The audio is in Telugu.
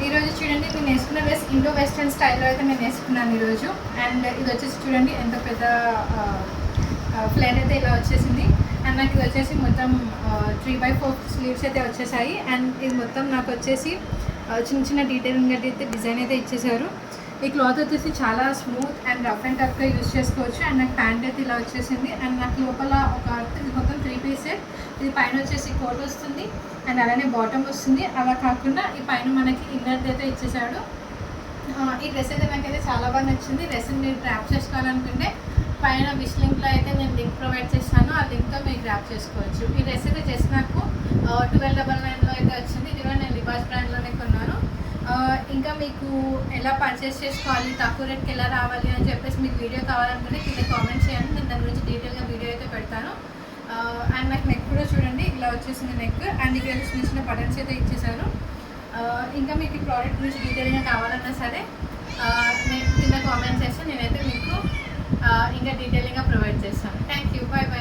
ఈరోజు చూడండి నేను వేసుకున్న డ్రెస్ ఇండో వెస్ట్రన్ స్టైల్లో అయితే నేను వేసుకున్నాను ఈరోజు. అండ్ ఇది వచ్చేసి చూడండి ఎంత పెద్ద ఫ్లేర్ అయితే ఇలా వచ్చేసింది. అండ్ నాకు ఇది వచ్చేసి మొత్తం 3/4 స్లీవ్స్ అయితే వచ్చేసాయి. అండ్ ఇది మొత్తం నాకు వచ్చేసి చిన్న చిన్న డీటెయిలింగ్ అయితే డిజైన్ అయితే ఇచ్చేసారు. ఈ క్లాత్ వచ్చేసి చాలా స్మూత్ అండ్ రఫ్ అండ్ టఫ్గా యూజ్ చేసుకోవచ్చు. అండ్ నాకు ప్యాంట్ అయితే ఇలా వచ్చేసింది. అండ్ నాకు లోపల ఒక ఇది మొత్తం 3 పీస్ సెట్. ఇది పైన వచ్చేసి కోట్ వస్తుంది అండ్ అలానే బాటమ్ వస్తుంది. అలా కాకుండా ఈ పైన మనకి ఇన్నర్ అయితే ఇచ్చేసాడు. ఈ డ్రెస్ అయితే నాకైతే చాలా బాగా నచ్చింది. డ్రెస్ని మీరు గ్రాప్ చేసుకోవాలనుకుంటే పైన విష్ లింక్లో అయితే నేను లింక్ ప్రొవైడ్ చేస్తాను. ఆ లింక్తో మీరు గ్రాప్ చేసుకోవచ్చు. ఈ డ్రెస్ అయితే జస్ట్ నాకు 1299లో అయితే వచ్చింది. ఇది కూడా నేను లిబాస్ బ్రాండ్లోనే కొన్నాను. ఇంకా మీకు ఎలా పర్చేస్ చేసుకోవాలి, తక్కువ రేట్కి ఎలా రావాలి అని చెప్పేసి మీకు వీడియో కావాలనుకుంటే కింద కామెంట్ చేయండి. నేను దాని గురించి డీటెయిల్గా వీడియో అయితే పెడతాను. అండ్ నాకు నెక్ కూడా చూడండి ఇలా వచ్చేసింది నెక్. అండ్ ఇక్కడ చిన్న చిన్న బటన్స్ అయితే ఇచ్చేసాను. ఇంకా మీకు ఈ ప్రోడక్ట్ గురించి డీటెయిల్గా కావాలన్నా సరే నేను కింద కామెంట్ చేస్తే నేనైతే మీకు ఇంకా డీటెయిల్గా ప్రొవైడ్ చేస్తాను. Thank you. By by.